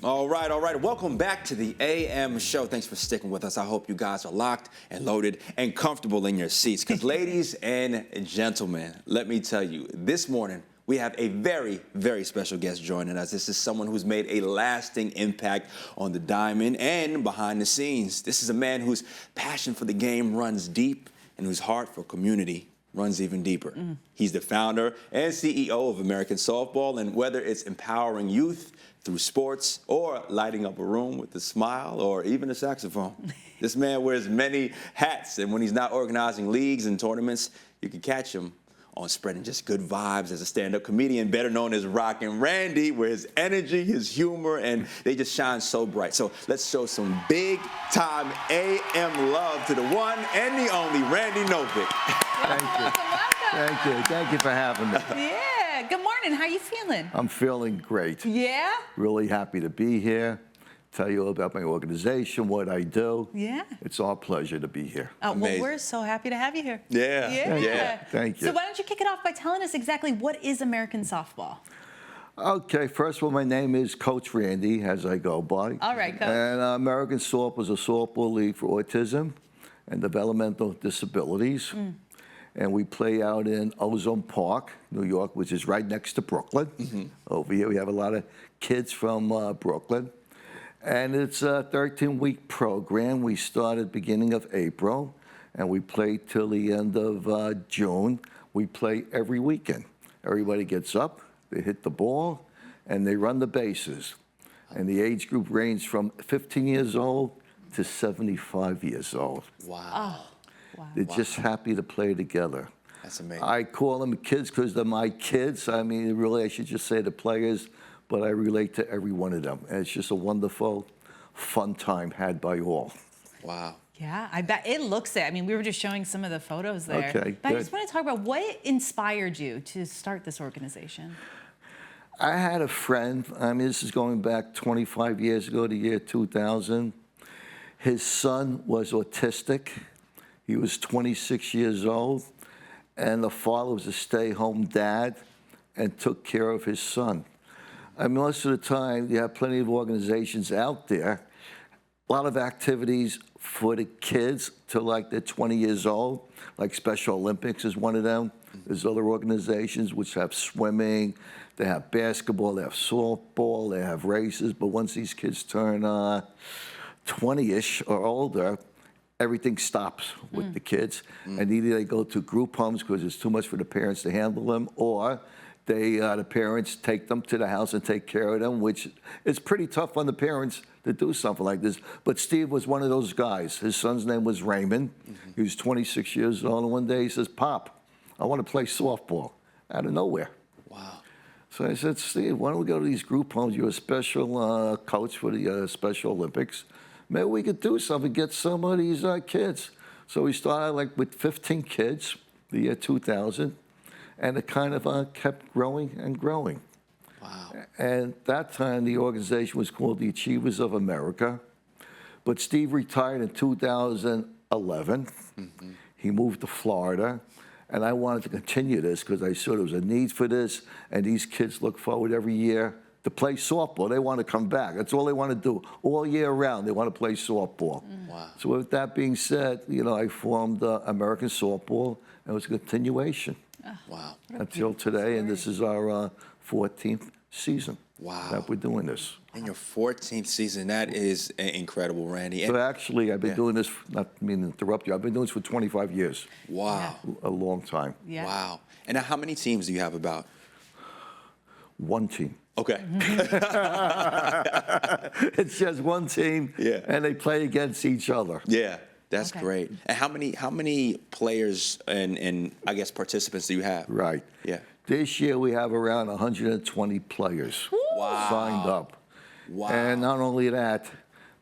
All right, all right. Welcome back to the AM show. Thanks for sticking with us. I hope you guys are locked and loaded and comfortable in your seats. Because ladies and gentlemen, let me tell you, this morning we have a very, very special guest joining us. This is someone who's made a lasting impact on the diamond and behind the scenes. This is a man whose passion for the game runs deep and whose heart for community runs even deeper. He's the founder and CEO of American Softball, and whether it's empowering youth through sports or lighting up a room with a smile or even a saxophone, this man wears many hats, and when he's not organizing leagues and tournaments, you can catch him on spreading just good vibes as a stand-up comedian, better known as Rockn Randy, where his energy, his humor, and they just shine so bright. So let's show some big-time AM love to the one and the only Randy Novick. Thank you. Welcome. Thank you. Thank you for having me. Yeah. Good morning. How you feeling? I'm feeling great. Yeah? Really happy to be here. Tell you about my organization, what I do. Yeah. It's our pleasure to be here. Oh, well, Amazing. we're so happy to have you here. Yeah. Yeah. Thank you. So why don't you kick it off by telling us exactly what is American Softball? Okay, first of all, my name is Coach Randy, as I go by. All right, Coach. And American Softball is a softball league for autism and developmental disabilities. And we play out in Ozone Park, New York, which is right next to Brooklyn. Over here, we have a lot of kids from Brooklyn. And it's a 13-week program. We started beginning of April, and we play till the end of June. We play every weekend. Everybody gets up, they hit the ball, and they run the bases. And the age group ranges from 15 years old to 75 years old. Wow. Wow. They're just happy to play together. That's amazing. I call them kids because they're my kids. I mean, really, I should just say the players, but I relate to every one of them. And it's just a wonderful, fun time had by all. Wow. Yeah, I bet it looks it. I mean, we were just showing some of the photos there. Okay, But I good. just want to talk about what inspired you to start this organization. I had a friend, I mean, this is going back 25 years ago, the year 2000. His son was autistic. He was 26 years old, and the father was a stay-home dad and took care of his son. I mean, most of the time, you have plenty of organizations out there, a lot of activities for the kids till like they're 20 years old, like Special Olympics is one of them. There's other organizations which have swimming, they have basketball, they have softball, they have races, but once these kids turn 20-ish or older, everything stops with the kids, and either they go to group homes because it's too much for the parents to handle them, or the parents take them to the house and take care of them, which is pretty tough on the parents to do something like this. But Steve was one of those guys. His son's name was Raymond. He was 26 years old, and one day he says, "Pop, I want to play softball," out of nowhere. Wow. So I said, "Steve, why don't we go to these group homes? You're a special coach for the Special Olympics. Maybe we could do something, get some of these kids." So we started like with 15 kids, the year 2000, and it kind of kept growing and growing. Wow. And that time, the organization was called the Achievers of America. But Steve retired in 2011. He moved to Florida, and I wanted to continue this because I saw there was a need for this, and these kids look forward every year to play softball. They want to come back. That's all they want to do. All year round, they want to play softball. Wow. So with that being said, you know, I formed American Softball, and it was a continuation Wow. until today, and this is our 14th season Wow. that we're doing this. In your 14th season, that is incredible, Randy. So And, actually, I've been doing this, not meaning to interrupt you, I've been doing this for 25 years, wow. a long time. Yeah. Wow. And now how many teams do you have about? One team. Okay. It's just one team, Yeah. and they play against each other. Yeah. That's Okay. great. And how many players and I guess participants do you have? Right. Yeah. This year, we have around 120 players Wow. signed up. Wow. And not only that,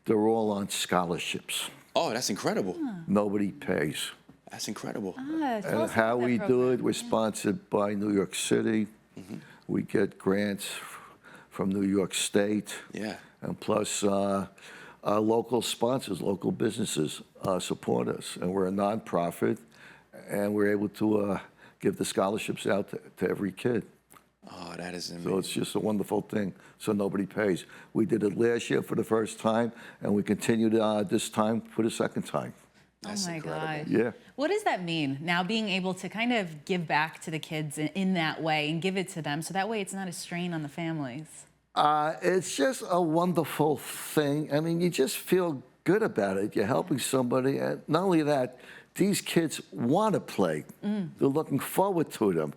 they're all on scholarships. Oh, that's incredible. Nobody pays. That's incredible. Tell And us how about that we do program. it, we're sponsored by New York City. We get grants from New York State. Yeah. And plus, local sponsors, local businesses support us. And we're a nonprofit, and we're able to give the scholarships out to every kid. Oh, that is amazing. So it's just a wonderful thing. So nobody pays. We did it last year for the first time, and we continued this time for the second time. That's oh my incredible. gosh. Yeah. What does that mean now, being able to kind of give back to the kids in that way and give it to them so that way it's not a strain on the families? It's just a wonderful thing. I mean, you just feel good about it. You're helping somebody. And not only that, these kids want to play. They're looking forward to them.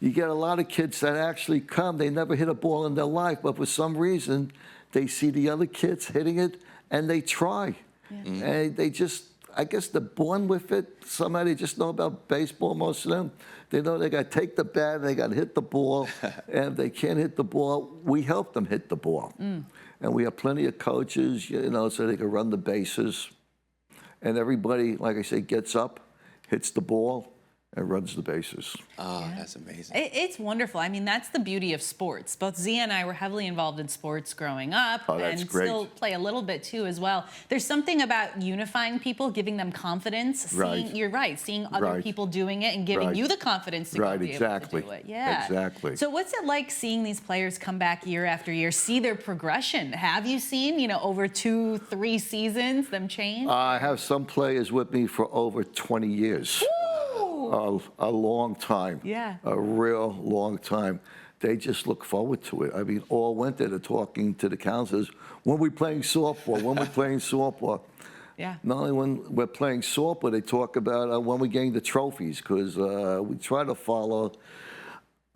You get a lot of kids that actually come, they never hit a ball in their life, but for some reason, they see the other kids hitting it and they try. Yeah. And they just, I guess they're born with it. Somehow they just know about baseball, most of them. They know they got to take the bat, they got to hit the ball. And if they can't hit the ball, we help them hit the ball. And we have plenty of coaches, you know, so they can run the bases. And everybody, like I say, gets up, hits the ball, and runs the bases. Oh, that's amazing. It's wonderful. I mean, that's the beauty of sports. Both Zia and I were heavily involved in sports growing up, that's and great. still play a little bit too as well. There's something about unifying people, giving them confidence. Right. You're right, seeing other Right. people doing it and giving Right. you the confidence to go be exactly. able to do it. Yeah, Exactly. So what's it like seeing these players come back year after year, see their progression? Have you seen, you know, over 2-3 seasons, them change? I have some players with me for over 20 years. A long time. Yeah. A real long time. They just look forward to it. I mean, all winter they're talking to the counselors, when we playing softball, when we playing softball. Yeah. Not only when we're playing softball, they talk about when we gain the trophies, because we try to follow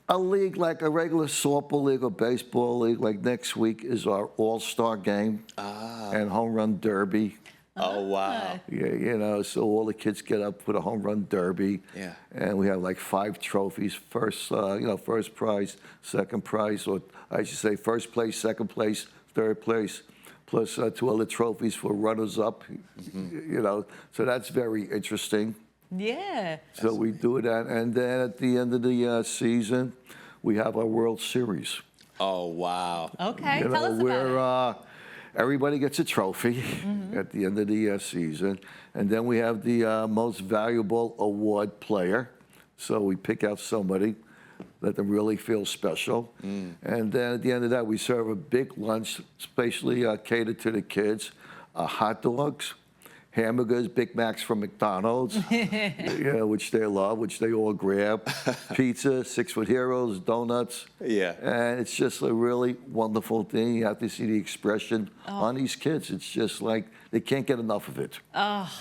a league like a regular softball league or baseball league. Like next week is our all-star game and home run derby. Oh, wow. Yeah, you know, so all the kids get up for the home run derby. Yeah. And we have like 5 trophies. First, first prize, second prize, or I should say first place, second place, third place, plus 2 other trophies for runners up, you know. So that's very interesting. Yeah. So we do that. And then at the end of the season, we have our World Series. Oh, wow. Okay, You tell know, us about it. Everybody gets a trophy at the end of the season. And then we have the most valuable award player. So we pick out somebody, let them really feel special. And then at the end of that, we serve a big lunch, especially catered to the kids, hot dogs, hamburgers, Big Macs from McDonald's, which they love, which they all grab, pizza, 6-foot heroes, donuts. Yeah. And it's just a really wonderful thing. You have to see the expression on these kids. It's just like they can't get enough of it.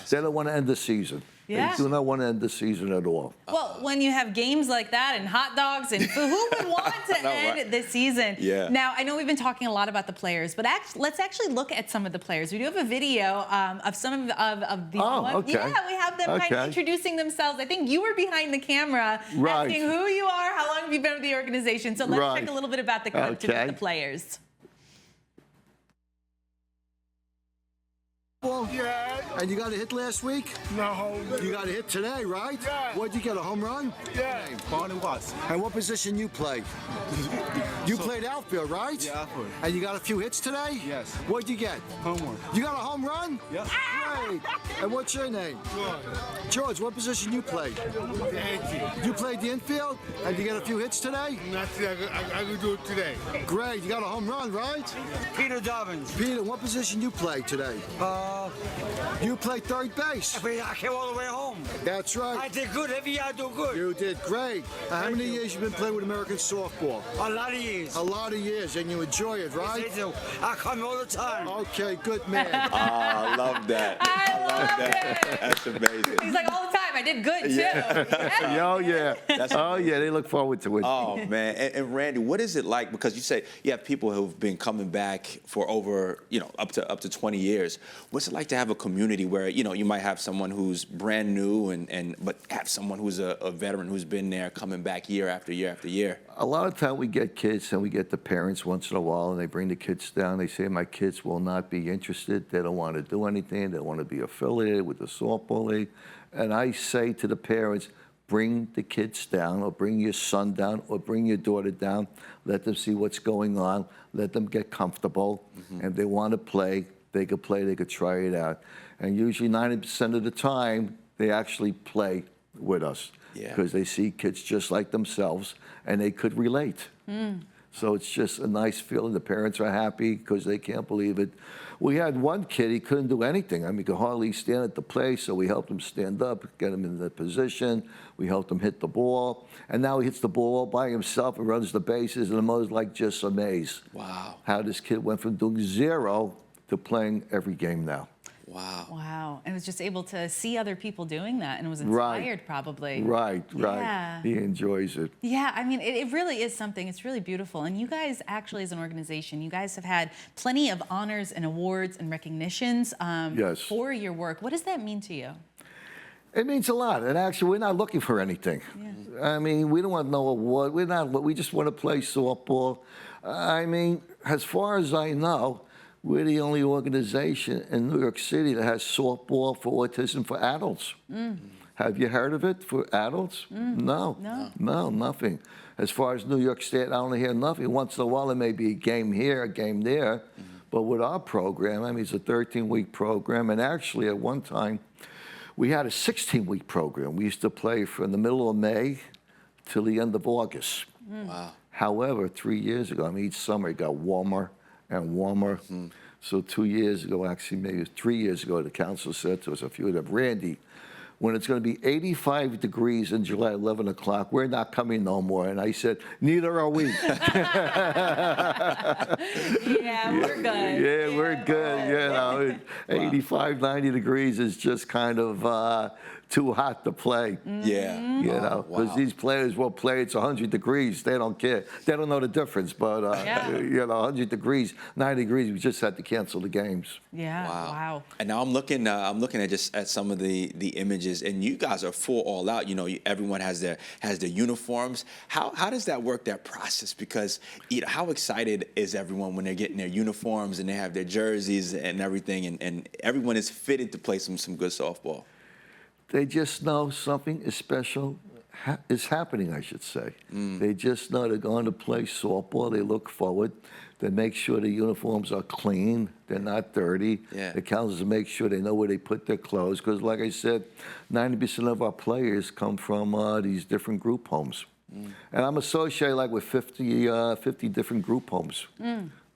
They don't want to end the season. Yeah. They do not want to end the season at all. Well, when you have games like that and hot dogs and food, who would want to end the season? Yeah. Now, I know we've been talking a lot about the players, but let's actually look at some of the players. We do have a video of some of these ones. okay. Yeah, we have them kind of Okay. introducing themselves. I think you were behind the camera Right. asking who you are, how long have you been with the organization. So let's Right. check a little bit about the coach and Okay. the players. Yeah. And you got a hit last week? No. You got a hit today, right? Yeah. What'd you get, a home run? Yeah. Barney Watts. And what position you play? You played outfield, right? Yeah, outfield. And you got a few hits today? Yes. What'd you get? Homework. You got a home run? Yeah. Great. And what's your name? George, what position you play? The 18. You played the infield? And you got a few hits today? Not today. I can do it today. Great. You got a home run, right? Peter Dobbins. Peter, what position you play today? You play third base. I came all the way home. That's I right. did good. Every year I do good. You did great. How many years you been playing with American softball? A lot of years. A lot of years, and you enjoy it, right? Yes, I do. I come all the time. Okay, good man. Oh, I love that. I love that. it. That's amazing. He's like, all the time, I did good too. Yeah. Oh, yeah. Oh, yeah, they look forward to it. Oh, man. And Randy, what is it like? Because you say you have people who've been coming back for over, up to 20 years. What's it like to have a community where, you might have someone who's brand new but have someone who's a veteran who's been there coming back year after year after year? A lot of time we get kids and we get the parents once in a while and they bring the kids down. They say, my kids will not be interested. They don't want to do anything. They don't want to be affiliated with the softball league. And I say to the parents, bring the kids down or bring your son down or bring your daughter down. Let them see what's going on. Let them get comfortable. And if they want to play, they could play. They could try it out. And usually 90% of the time, they actually play with us. Yeah. because they see kids just like themselves and they could relate. So it's just a nice feeling. The parents are happy because they can't believe it. We had one kid, he couldn't do anything. I mean, he could hardly stand at the play, so we helped him stand up, get him in the position. We helped him hit the ball. And now he hits the ball all by himself and runs the bases, and the mother's like just amazed. Wow. How this kid went from doing 0 to playing every game now. Wow. Wow. And was just able to see other people doing that and was Right. inspired probably. Right. Yeah. He enjoys it. Yeah, I mean, it really is something. It's really beautiful. And you guys, actually, as an organization, you guys have had plenty of honors and awards and recognitions Yes. for your work. What does that mean to you? It means a lot. And actually, we're not looking for anything. I mean, we don't want no award. We just want to play softball. I mean, as far as I know, we're the only organization in New York City that has softball for autism for adults. Have you heard of it for adults? No, nothing. As far as New York State, I only hear nothing. Once in a while, there may be a game here, a game there. But with our program, I mean, it's a 13-week program. And actually, at one time, we had a 16-week program. We used to play from the middle of May till the end of August. Wow. However, 3 years ago, I mean, each summer it got warmer and warmer. So 2 years ago, actually maybe 3 years ago, the council said to us, a few of them, Randy, when it's going to be 85 degrees in July, 11 o'clock, we're not coming no more. And I said, neither are we. Yeah, we're good. Yeah, we're good. You know, 85, 90 degrees is just kind of too hot to play. Yeah. You know, because these players will play, it's 100 degrees. They don't care. They don't know the difference. But, you know, 100 degrees, 90 degrees, we just had to cancel the games. Yeah, wow. And now I'm looking at just at some of the images, and you guys are full all out. You know, everyone has their uniforms. How does that work, that process? Because, you know, how excited is everyone when they're getting their uniforms and they have their jerseys and everything, and everyone is fitted to play some good softball? They just know something is special is happening, I should say. They just know they're going to play softball. They look forward. They make sure the uniforms are clean. They're not dirty. Yeah. The counselors make sure they know where they put their clothes. Because, like I said, 90% of our players come from these different group homes. And I'm associated like with 50 different group homes.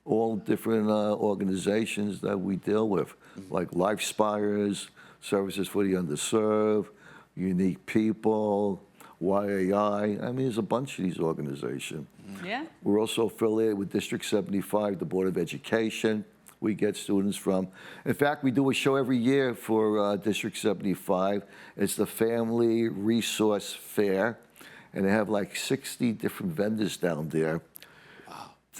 All different organizations that we deal with, like Life Spires, Services for the Underserved, Unique People, YAI. I mean, there's a bunch of these organizations. Yeah. We're also affiliated with District 75, the Board of Education. We get students from. In fact, we do a show every year for District 75. It's the Family Resource Fair, and they have like 60 different vendors down there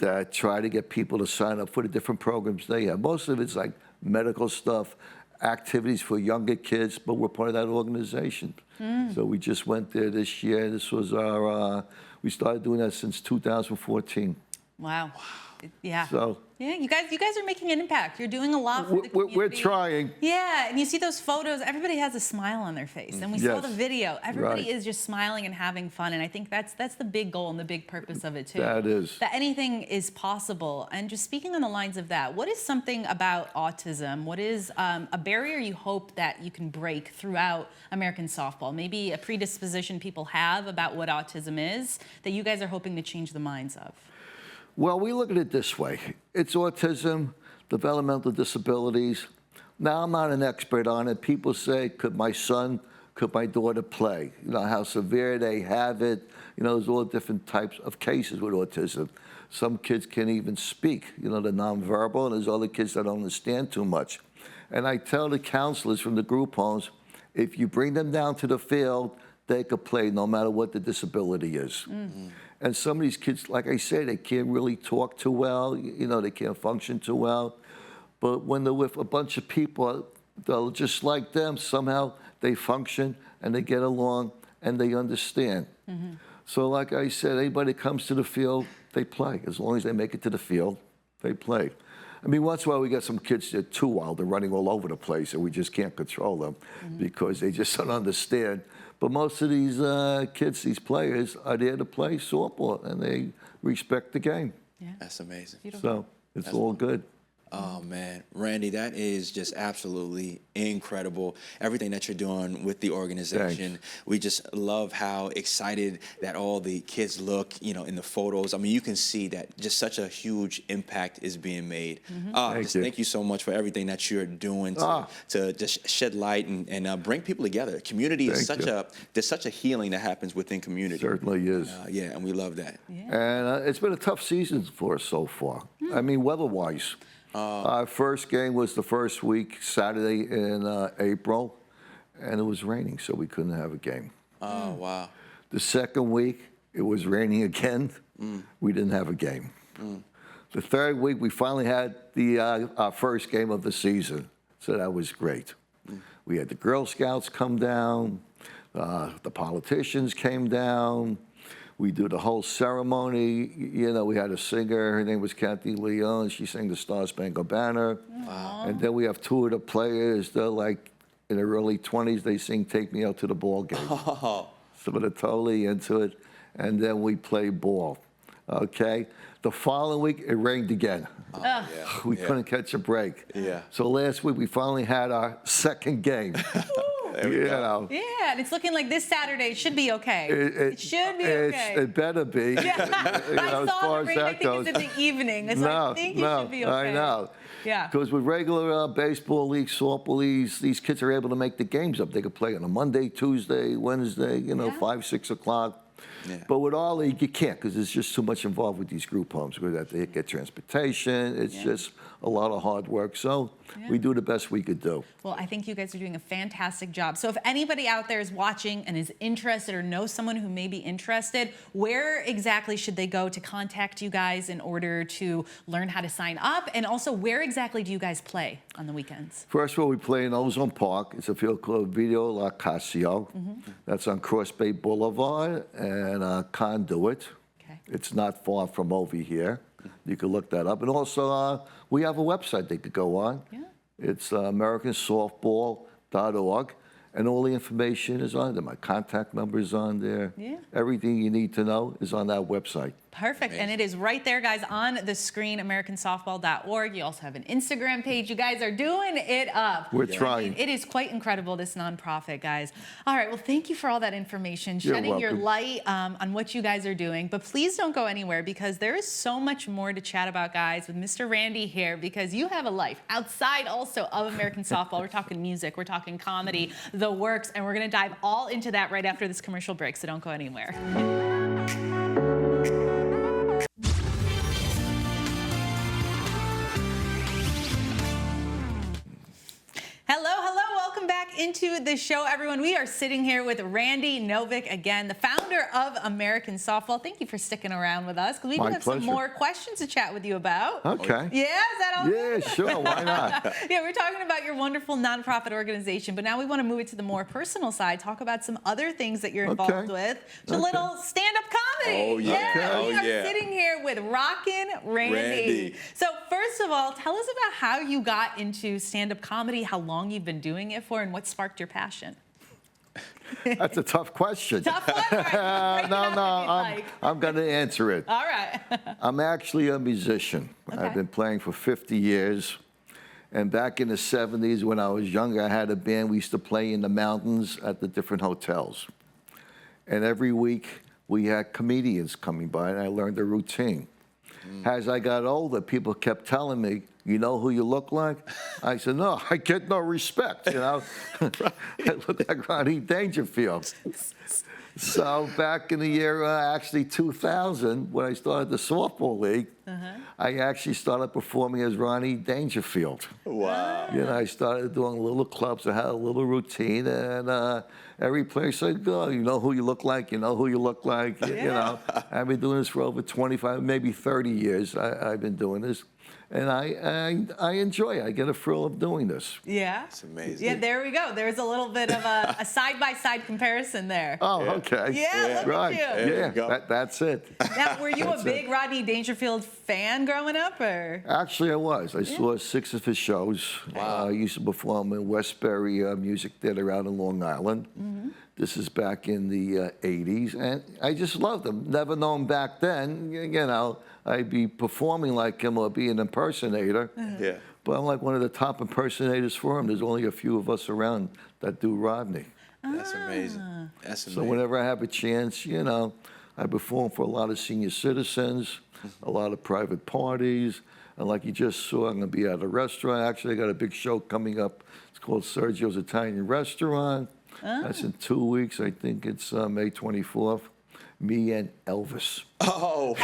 that try to get people to sign up for the different programs they have. Most of it's like medical stuff, activities for younger kids, but we're part of that organization. So we just went there this year. This was our, we started doing that since 2014. Wow. Yeah. So yeah, you guys are making an impact. You're doing a lot for the community. we're trying. Yeah, and you see those photos, everybody has a smile on their face. And we saw Yes. the video. Everybody Right. is just smiling and having fun. And I think that's the big goal and the big purpose of it too. That is. That anything is possible. And just speaking on the lines of that, what is something about autism? What is a barrier you hope that you can break throughout American softball? Maybe a predisposition people have about what autism is that you guys are hoping to change the minds of. Well, we look at it this way. It's autism, developmental disabilities. Now, I'm not an expert on it. People say, could my son, could my daughter play? You know, how severe they have it. You know, there's all different types of cases with autism. Some kids can't even speak. You know, they're nonverbal, and there's other kids that don't understand too much. And I tell the counselors from the group homes, if you bring them down to the field, they could play no matter what the disability is. And some of these kids, like I say, they can't really talk too well. You know, they can't function too well. But when they're with a bunch of people that are just like them, somehow they function and they get along and they understand. So like I said, anybody that comes to the field, they play. As long as they make it to the field, they play. I mean, once in a while we get some kids that are too wild. They're running all over the place and we just can't control them because they just don't understand. But most of these kids, these players, are there to play softball, and they respect the game. Yeah. That's amazing. So it's all good. Oh man, Randy, that is just absolutely incredible. Everything that you're doing with the organization. Thanks. We just love how excited that all the kids look, in the photos. I mean, you can see that just such a huge impact is being made. Thank you so much for everything that you're doing to just shed light and bring people together. Community is there's such a healing that happens within community. Certainly is. Yeah, and we love that. Yeah. And it's been a tough season for us so far. I mean, weather-wise. Our first game was the first week, Saturday in April, and it was raining, so we couldn't have a game. Oh, wow. The second week, it was raining again. We didn't have a game. The third week, we finally had our first game of the season, so that was great. We had the Girl Scouts come down, the politicians came down. We do the whole ceremony. We had a singer. Her name was Kathy Leon. She sang the Star Spangled Banner. Wow. And then we have two of the players. They're like in their early 20s. They sing "Take Me Out to the Ball Game." So they're totally into it. And then we play ball. Okay. The following week, it rained again. We couldn't catch a break. Yeah. So last week, we finally had our second game. Yeah, and it's looking like this Saturday should be okay. It should be okay. It better be. I saw the rain. I think it's in the evening. So I think it should be okay. I know. Yeah. Because with regular baseball leagues, softball leagues, these kids are able to make the games up. They could play on a Monday, Tuesday, Wednesday, 5, 6 o'clock. Yeah. But with our league, you can't because there's just too much involved with these group homes. We have to get transportation. It's just a lot of hard work. So we do the best we could do. Well, I think you guys are doing a fantastic job. So if anybody out there is watching and is interested or knows someone who may be interested, where exactly should they go to contact you guys in order to learn how to sign up? And also, where exactly do you guys play on the weekends? First of all, we play in Ozone Park. It's a field called Video La Casio. That's on Cross Bay Boulevard and Conduit. Okay. It's not far from over here. You can look that up. And also, we have a website they could go on. Yeah. It's americansoftball.org. And all the information is on there. My contact number is on there. Yeah. Everything you need to know is on that website. Perfect. And it is right there, guys, on the screen, americansoftball.org. You also have an Instagram page. You guys are doing it up. We're trying. I mean, it is quite incredible, this nonprofit, guys. All right. Well, thank you for all that information, You're shedding your welcome. light on what you guys are doing. But please don't go anywhere because there is so much more to chat about, guys, with Mr. Randy here because you have a life outside also of American Softball. We're talking music. We're talking comedy, the works, and we're going to dive all into that right after this commercial break. So don't go anywhere. Hello, welcome back into the show, everyone. We are sitting here with Randy Novick, again, the founder of American Softball. Thank you for sticking around with us, because we do have some more questions to chat with you about. Okay. Yeah, is that all good? Yeah, sure, why not? Yeah, we're talking about your wonderful nonprofit organization, but now we want to move it to the more personal side, talk about some other things that you're involved with. Just a little stand-up comedy. Oh, yeah. We are sitting here with Rockn Randy. So first of all, tell us about how you got into stand-up comedy, how long you've been doing it for, and what sparked your passion. That's a tough question. Tough one? All right, I'm going to answer it. All right. I'm actually a musician. Okay. I've been playing for 50 years. And back in the 70s, when I was younger, I had a band. We used to play in the mountains at the different hotels. And every week, we had comedians coming by, and I learned a routine. As I got older, people kept telling me, "You know who you look like?" I said, "No, I get no respect, I look like Rodney Dangerfield." So back in the year, actually 2000, when I started the softball league, I actually started performing as Rodney Dangerfield. Wow. I started doing little clubs. I had a little routine, and every player said, "Oh, you know who you look like. You know who you look like." I've been doing this for over 25, maybe 30 years. I've been doing this. And I enjoy it. I get a thrill of doing this. Yeah. It's amazing. Yeah, there we go. There's a little bit of a side-by-side comparison there. Oh, okay. Yeah, look right. at you. Yeah, that's it. Now, were you a big Rodney Dangerfield fan growing up, or? Actually, I was. I saw 6 of his shows. Wow. I used to perform in Westbury Music Theater out in Long Island. This is back in the 80s, and I just loved him. Never known back then, you know, I'd be performing like him or be an impersonator. Yeah. But I'm like one of the top impersonators for him. There's only a few of us around that do Rodney. That's amazing. That's amazing. So whenever I have a chance, you know, I perform for a lot of senior citizens, a lot of private parties. And like you just saw, I'm going to be at a restaurant. Actually, I got a big show coming up. It's called Sergio's Italian Restaurant. That's in 2 weeks. I think it's May 24th. Me and Elvis. Oh,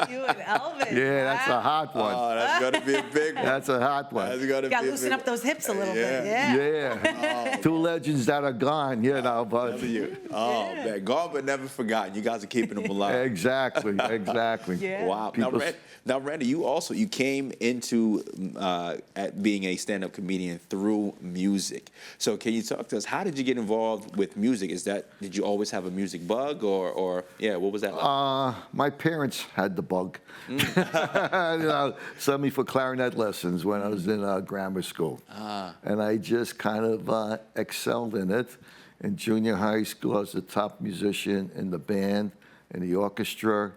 You and Elvis. Yeah, that's a hot one. oh, that's gonna be a big one. That's a hot one. That's gonna Got be to a loosen big up those hips a little bit. Yeah. Yeah. Yeah. Two legends that are gone, you know, but you. Oh man, gone but never forgotten. You guys are keeping them alive. exactly, exactly. Yeah. Wow. People- Now, Randy, you came into at being a stand-up comedian through music. So can you talk to us? How did you get involved with music? Did you always have a music bug, or yeah, what was that like? My parents had the bug. You know, sent me for clarinet lessons when I was in grammar school. And I just kind of excelled in it. In junior high school, I was the top musician in the band, in the orchestra.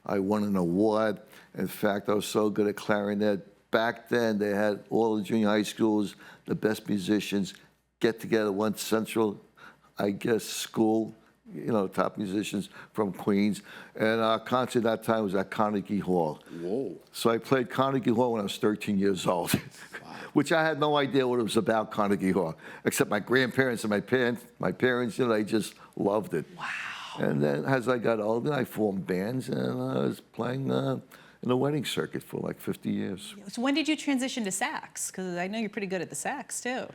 I won an award. In fact, I was so good at clarinet. Back then, they had all the junior high schools, the best musicians, get together one central, I guess, school, you know, top musicians from Queens. And our concert that time was at Carnegie Hall. Whoa. So I played Carnegie Hall when I was 13 years old, which I had no idea what it was about, Carnegie Hall, except my grandparents and my parents, you know, they just loved it. Wow. And then as I got older, I formed bands, and I was playing in the wedding circuit for like 50 years. So when did you transition to sax? Because I know you're pretty good at the sax, too.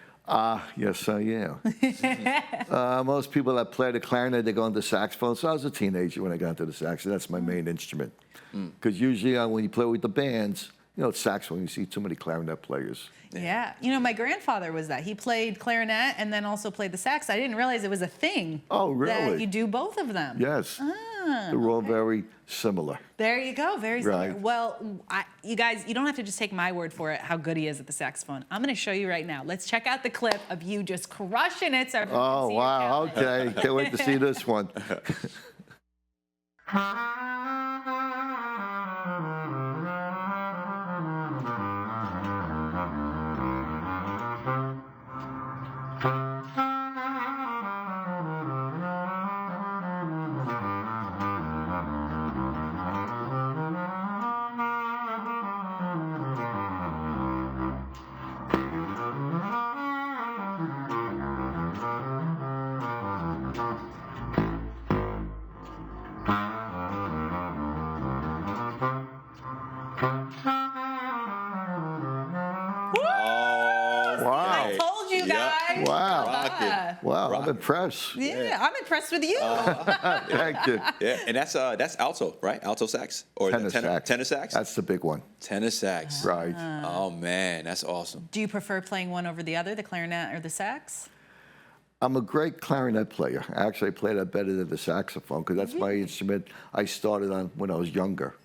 Yes, I am. Most people that play the clarinet, they go into saxophone. So I was a teenager when I got into the saxophone. That's my main instrument. Because usually when you play with the bands, you know, it's saxophone, you see too many clarinet players. Yeah. You know, my grandfather was that. He played clarinet and then also played the sax. I didn't realize it was a thing. Oh, really? That you do both of them. Yes. They're all very similar. There you go. Very similar. Right. Well, you guys, you don't have to just take my word for it, how good he is at the saxophone. I'm going to show you right now. Let's check out the clip of you just crushing it so everyone can Oh, see your wow. talent. Okay. Can't wait to see this one. I told you guys. Wow. Rockin'. Wow, I'm impressed. Yeah, I'm impressed with you. Thank you. Yeah, and that's alto, right? Alto sax or Tenor sax. Tenor sax. That's the big one. Tenor sax. Right. Oh man, that's awesome. Do you prefer playing one over the other, the clarinet or the sax? I'm a great clarinet player. Actually, I play that better than the saxophone because that's my instrument I started on when I was younger.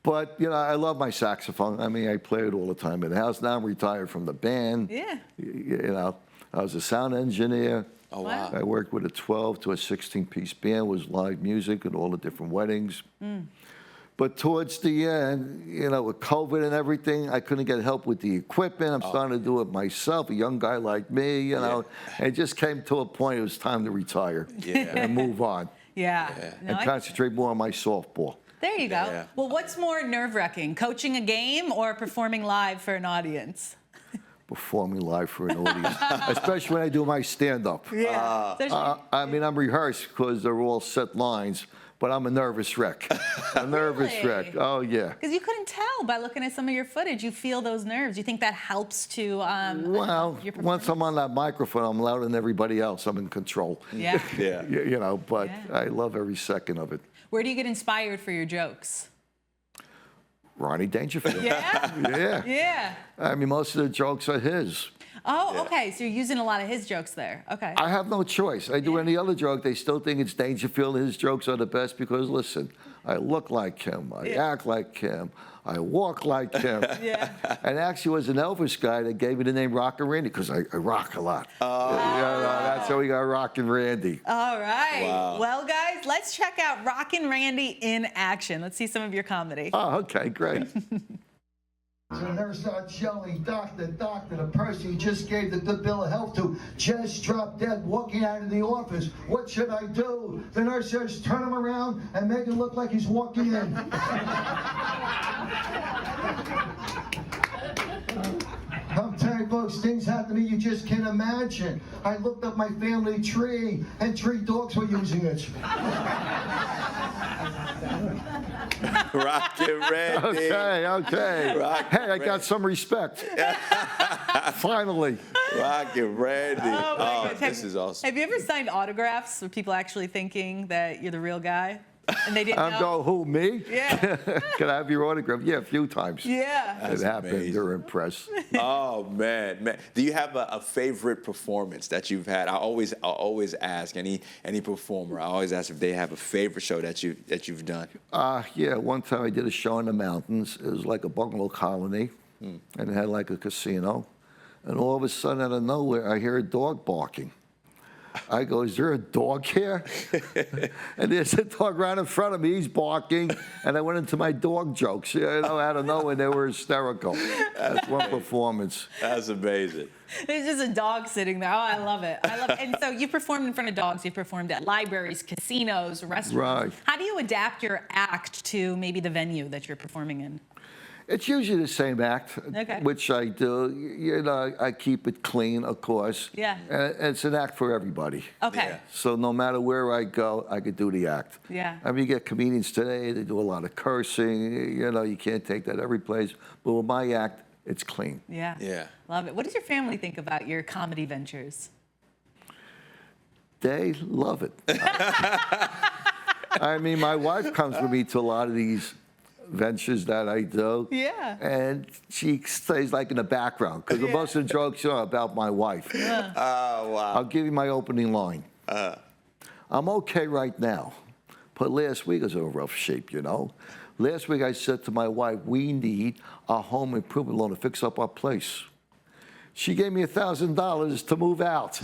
But, you know, I love my saxophone. I mean, I play it all the time in the house. Now I'm retired from the band. Yeah. You know, I was a sound engineer. Oh wow. I worked with a 12 to a 16-piece band, was live music at all the different weddings. But towards the end, you know, with COVID and everything, I couldn't get help with the equipment. I'm starting to do it myself, a young guy like me, you know. And it just came to a point it was time to retire and move on Yeah. No, and concentrate more on my softball. there you go. Yeah. Well, what's more nerve-wracking, coaching a game or performing live for an audience? Performing live for an audience, especially when I do my stand-up. Yeah. I mean, I'm rehearsed because they're all set lines, but I'm a nervous wreck. A nervous wreck. Oh, yeah. Because you couldn't tell by looking at some of your footage. You feel those nerves. You think that helps to Well, your once I'm on that microphone, I'm louder than everybody else. I'm in control. Yeah. Yeah. You know, but Yeah. I love every second of it. Where do you get inspired for your jokes? Rodney Dangerfield. Yeah? Yeah. Yeah. I mean, most of the jokes are his. Oh, Yeah. okay. So you're using a lot of his jokes there. Okay. I have no choice. I do any other joke, they still think it's Dangerfield. His jokes are the best because, listen, I look like him. I act like him. I walk like him. Yeah. And actually, it was an Elvis guy that gave me the name Rockn Randy because I rock a lot. That's how we got Rockn Randy. All right. Wow. Well, guys, let's check out Rockn Randy in action. Let's see some of your comedy. Oh, okay, great. So the nurse starts yelling, doctor, doctor, the person you just gave the good bill of health to just dropped dead walking out of the office. What should I do? The nurse says, turn him around and make it look like he's walking in. I'm telling you, folks, things happen to me you just can't imagine. I looked up my family tree, and 3 dogs were using it. Rockn Randy. Okay. Rockn Hey, I got some respect. Finally. Rockn Randy. Oh, my goodness. This is awesome. Have you ever signed autographs with people actually thinking that you're the real guy? And they didn't I'm know? going, who, me? Yeah. Can I have your autograph? Yeah, a few times. Yeah. That's It happened. amazing. They're impressed. Oh man. Do you have a favorite performance that you've had? I always ask any performer. I always ask if they have a favorite show that you've done. Yeah, one time I did a show in the mountains. It was like a bungalow colony, and it had like a casino. And all of a sudden, out of nowhere, I hear a dog barking. I go, is there a dog here? And there's a dog right in front of me. He's barking. And I went into my dog jokes. Out of nowhere, they were hysterical. That's one performance. That's amazing. There's just a dog sitting there. Oh, I love it. I love it. And so you performed in front of dogs. You performed at libraries, casinos, restaurants. Right. How do you adapt your act to maybe the venue that you're performing in? It's usually the same act, Okay. which I do. I keep it clean, of course. Yeah. And it's an act for everybody. Okay. Yeah. So no matter where I go, I could do the act. Yeah. I mean, you get comedians today, they do a lot of cursing. You can't take that every place. But with my act, it's clean. Yeah. Yeah. Love it. What does your family think about your comedy ventures? They love it. I mean, my wife comes with me to a lot of these ventures that I do. Yeah. And she stays like in the background because most of the jokes are about my wife. Oh wow. I'll give you my opening line. I'm okay right now, but last week I was in a rough shape, Last week I said to my wife, we need a home improvement loan to fix up our place. She gave me $1,000 to move out.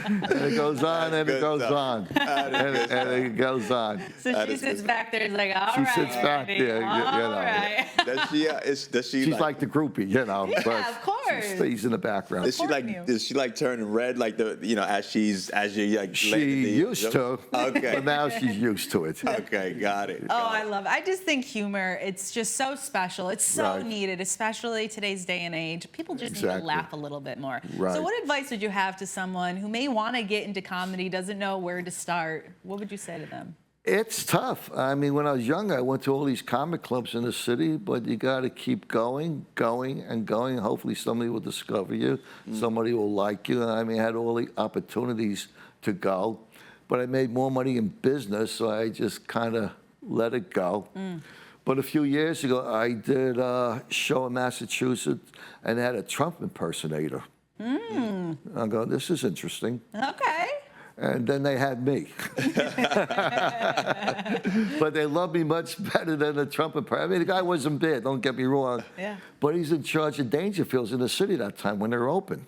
And it goes on, and it goes on, and it goes on. So she sits back there and is like, all right. She sits back Randy, there, all right. Does she She's like the groupie, but of course. she stays in the background. Does she like turning red like as you're like She laying the used to, Okay. but now she's used to it. Okay, got it. Oh, I love it. I just think humor, it's just so special. It's so Right. needed, especially today's day and age. People just need to Exactly. laugh a little bit more. Right. So what advice would you have to someone who may want to get into comedy, doesn't know where to start? What would you say to them? It's tough. I mean, when I was younger, I went to all these comic clubs in the city, but you got to keep going, and going. Hopefully somebody will discover you. Somebody will like you. I mean, I had all the opportunities to go, but I made more money in business, so I just kind of let it go. But a few years ago, I did a show in Massachusetts and had a Trump impersonator. I go, this is interesting. Okay. And then they had me. But they loved me much better than the Trump impersonator. I mean, the guy wasn't bad, don't get me wrong. Yeah. But he's in charge of Dangerfields in the city that time when they're open.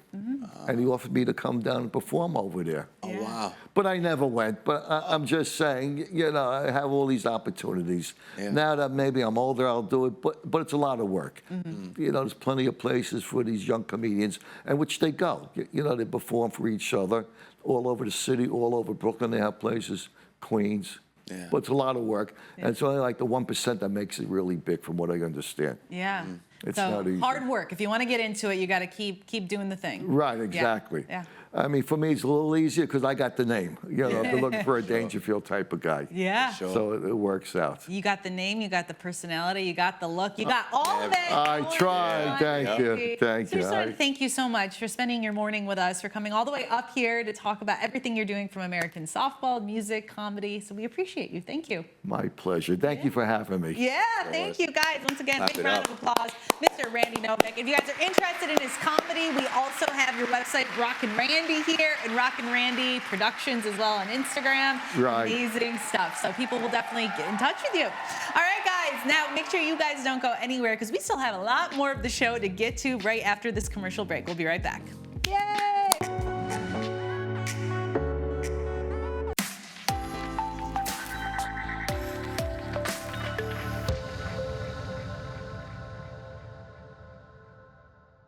And he offered me to come down and perform over there. Oh wow. But I never went. But I'm just saying, I have all these opportunities. Yeah. Now that maybe I'm older, I'll do it. But it's a lot of work. There's plenty of places for these young comedians, and which they go. They perform for each other all over the city, all over Brooklyn. They have places, Queens. Yeah. But it's a lot of work. And it's only like the 1% that makes it really big from what I understand. Yeah. It's so not easy. hard work. If you want to get into it, you got to keep doing the thing. Right, exactly. Yeah. I mean, for me, it's a little easier because I got the name. You know, if you're looking for a Dangerfield type of guy. Yeah. Sure. So it works out. You got the name, you got the personality, you got the look, you got all of it. I all tried. of it. Thank you. Thank So you. just want to thank you so much for spending your morning with us, for coming all the way up here to talk about everything you're doing from American softball, music, comedy. So we appreciate you. Thank you. My pleasure. Thank you for having me. Yeah, thank you guys. Once again, Clap big it round up. of applause. Mr. Randy Novick. If you guys are interested in his comedy, we also have your website, Rockn Randy here, and Rockn Randy Productions as well on Instagram. Right. Amazing stuff. So people will definitely get in touch with you. All right, guys. Now, make sure you guys don't go anywhere because we still have a lot more of the show to get to right after this commercial break. We'll be right back. Yay!